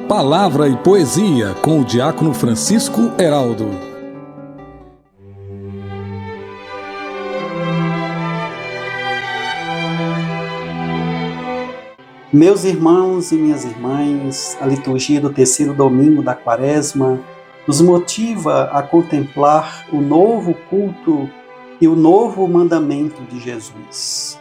Palavra e Poesia, com o diácono Francisco Heraldo. Meus irmãos e minhas irmãs, a liturgia do terceiro domingo da Quaresma nos motiva a contemplar o novo culto e o novo mandamento de Jesus.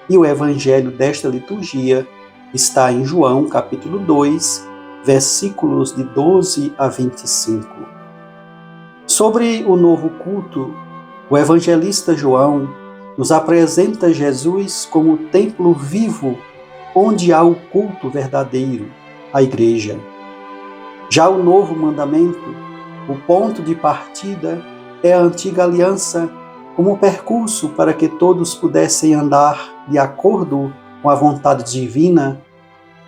E o evangelho desta liturgia está em João, capítulo 2, versículos de 12 a 25. Sobre o novo culto, o evangelista João nos apresenta Jesus como o templo vivo onde há o culto verdadeiro, a igreja. Já o novo mandamento, o ponto de partida, é a antiga aliança como percurso para que todos pudessem andar de acordo com a vontade divina,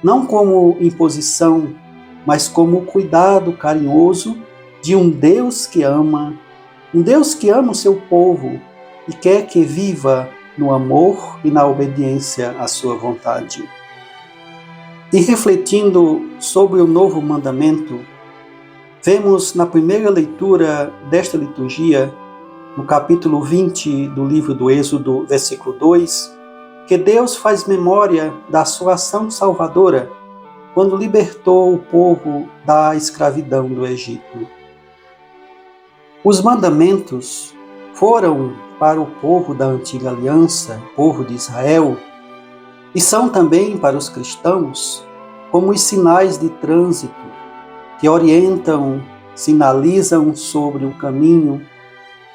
não como imposição, mas como cuidado carinhoso de um Deus que ama o seu povo e quer que viva no amor e na obediência à sua vontade. E refletindo sobre o novo mandamento, vemos na primeira leitura desta liturgia, no capítulo 20 do livro do Êxodo, versículo 2, que Deus faz memória da sua ação salvadora quando libertou o povo da escravidão do Egito. Os mandamentos foram para o povo da antiga aliança, povo de Israel, e são também para os cristãos como os sinais de trânsito que orientam, sinalizam sobre o caminho,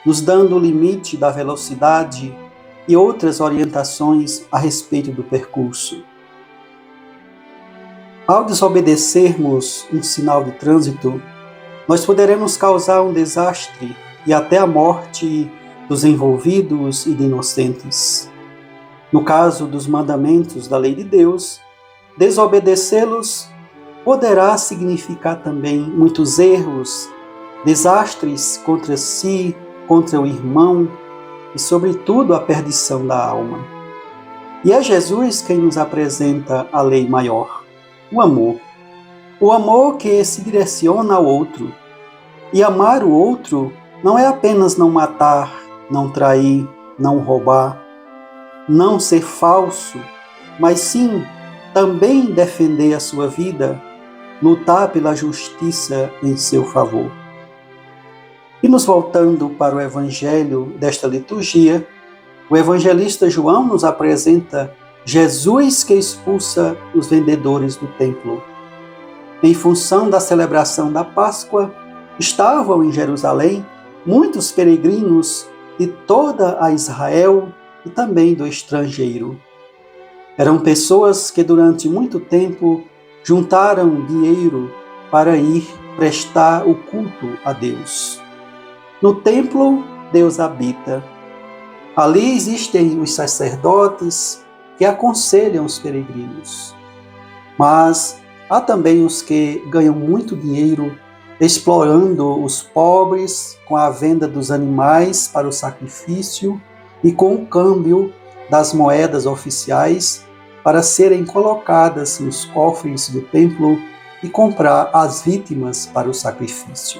nos dando o limite da velocidade e outras orientações a respeito do percurso. Ao desobedecermos um sinal de trânsito, nós poderemos causar um desastre e até a morte dos envolvidos e de inocentes. No caso dos mandamentos da lei de Deus, desobedecê-los poderá significar também muitos erros, desastres contra si, contra o irmão e, sobretudo, a perdição da alma. E é Jesus quem nos apresenta a lei maior, o amor. O amor que se direciona ao outro. E amar o outro não é apenas não matar, não trair, não roubar, não ser falso, mas sim também defender a sua vida, lutar pela justiça em seu favor. E nos voltando para o evangelho desta liturgia, o evangelista João nos apresenta Jesus que expulsa os vendedores do templo. Em função da celebração da Páscoa, estavam em Jerusalém muitos peregrinos de toda a Israel e também do estrangeiro. Eram pessoas que durante muito tempo juntaram dinheiro para ir prestar o culto a Deus. No templo, Deus habita. Ali existem os sacerdotes que aconselham os peregrinos. Mas há também os que ganham muito dinheiro explorando os pobres com a venda dos animais para o sacrifício e com o câmbio das moedas oficiais para serem colocadas nos cofres do templo e comprar as vítimas para o sacrifício.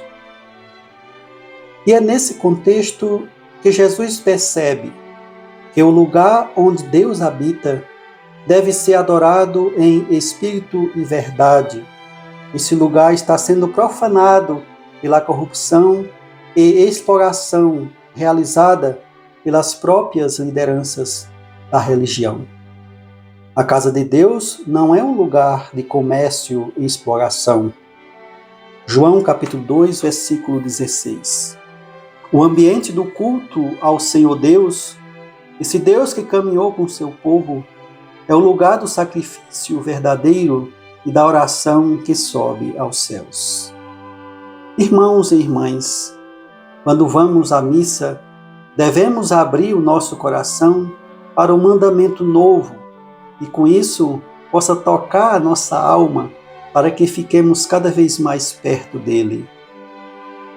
E é nesse contexto que Jesus percebe que o lugar onde Deus habita deve ser adorado em espírito e verdade. Esse lugar está sendo profanado pela corrupção e exploração realizada pelas próprias lideranças da religião. A casa de Deus não é um lugar de comércio e exploração. João capítulo 2, versículo 16. O ambiente do culto ao Senhor Deus, esse Deus que caminhou com seu povo, é o lugar do sacrifício verdadeiro e da oração que sobe aos céus. Irmãos e irmãs, quando vamos à missa, devemos abrir o nosso coração para o mandamento novo e com isso possa tocar a nossa alma para que fiquemos cada vez mais perto dele.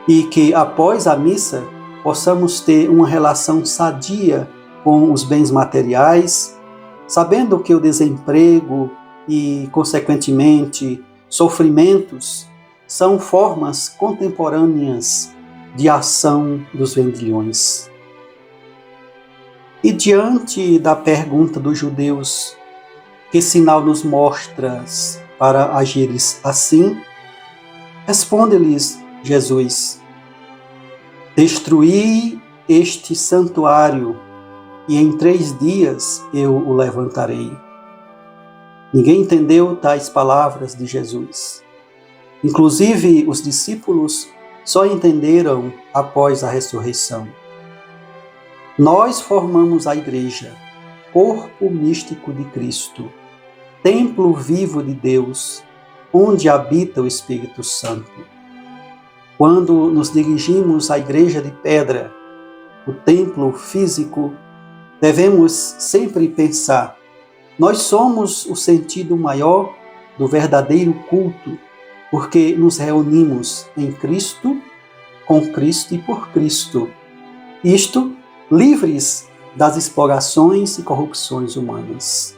E que após a missa possamos ter uma relação sadia com os bens materiais, sabendo que o desemprego e, consequentemente, sofrimentos são formas contemporâneas de ação dos vendilhões. E diante da pergunta dos judeus, que sinal nos mostras para agires assim? Responde-lhes Jesus: destruí este santuário e em 3 dias eu o levantarei. Ninguém entendeu tais palavras de Jesus. Inclusive, os discípulos só entenderam após a ressurreição. Nós formamos a Igreja, corpo místico de Cristo, templo vivo de Deus, onde habita o Espírito Santo. Quando nos dirigimos à Igreja de pedra, o templo físico, devemos sempre pensar: nós somos o sentido maior do verdadeiro culto, porque nos reunimos em Cristo, com Cristo e por Cristo. Isto livres das explorações e corrupções humanas.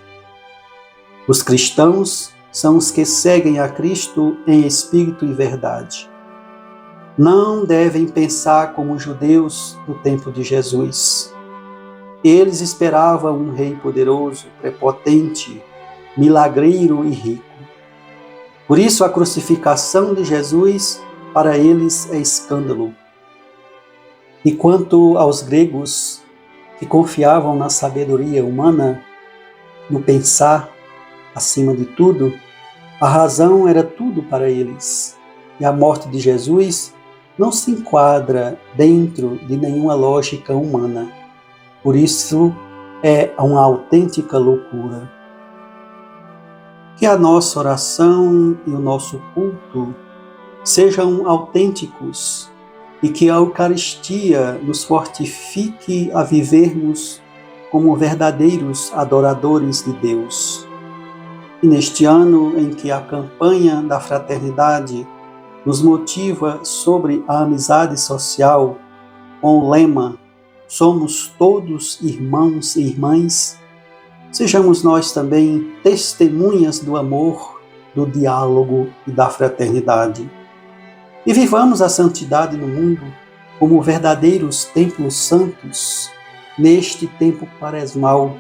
Os cristãos são os que seguem a Cristo em espírito e verdade. Não devem pensar como os judeus do tempo de Jesus. Eles esperavam um rei poderoso, prepotente, milagreiro e rico. Por isso a crucificação de Jesus para eles é escândalo. E quanto aos gregos que confiavam na sabedoria humana, no pensar acima de tudo, a razão era tudo para eles. E a morte de Jesus não se enquadra dentro de nenhuma lógica humana. Por isso é uma autêntica loucura. Que a nossa oração e o nosso culto sejam autênticos e que a Eucaristia nos fortifique a vivermos como verdadeiros adoradores de Deus. E neste ano em que a campanha da fraternidade nos motiva sobre a amizade social, com o lema "Somos todos irmãos e irmãs", sejamos nós também testemunhas do amor, do diálogo e da fraternidade. E vivamos a santidade no mundo como verdadeiros templos santos neste tempo quaresmal,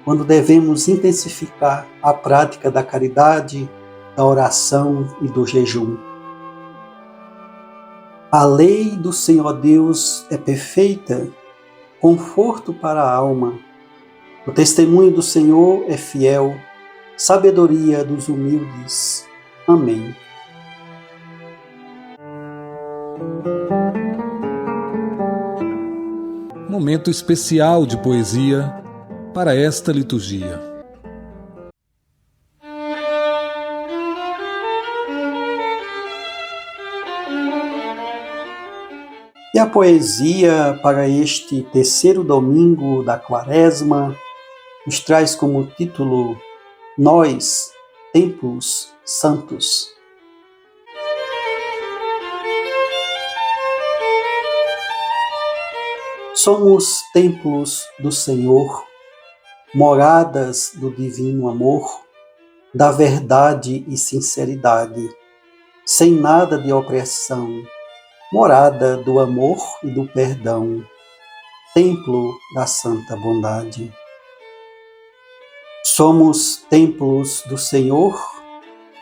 quando devemos intensificar a prática da caridade, da oração e do jejum. A lei do Senhor Deus é perfeita, conforto para a alma. O testemunho do Senhor é fiel, sabedoria dos humildes. Amém. Momento especial de poesia para esta liturgia. E a poesia para este terceiro domingo da Quaresma nos traz como título Nós, Templos Santos. Somos templos do Senhor, moradas do divino amor, da verdade e sinceridade, sem nada de opressão, morada do amor e do perdão, templo da santa bondade. Somos templos do Senhor,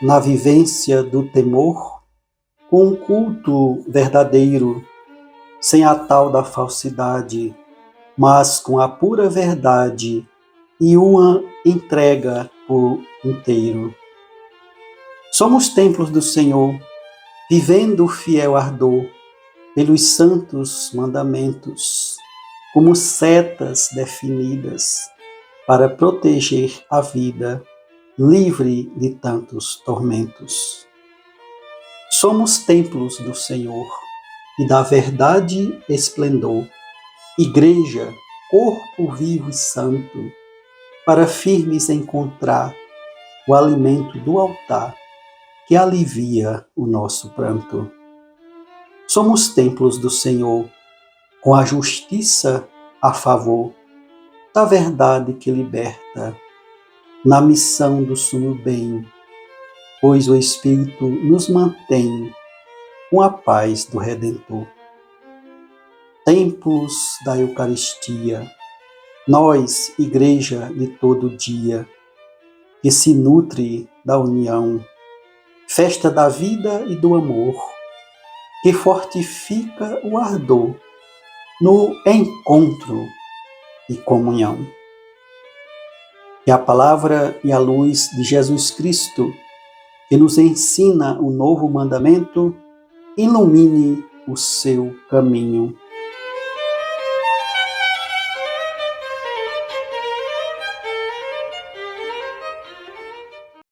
na vivência do temor, com um culto verdadeiro, sem a tal da falsidade, mas com a pura verdade e uma entrega por inteiro. Somos templos do Senhor, vivendo o fiel ardor pelos santos mandamentos, como setas definidas para proteger a vida livre de tantos tormentos. Somos templos do Senhor e da verdade esplendor, igreja, corpo vivo e santo, para firmes encontrar o alimento do altar que alivia o nosso pranto. Somos templos do Senhor, com a justiça a favor, da verdade que liberta, na missão do sumo bem, pois o Espírito nos mantém com a paz do Redentor. Tempos da Eucaristia, nós, Igreja de todo dia, que se nutre da união, festa da vida e do amor, que fortifica o ardor no encontro e comunhão. Que a palavra e a luz de Jesus Cristo, que nos ensina o novo mandamento, ilumine o seu caminho.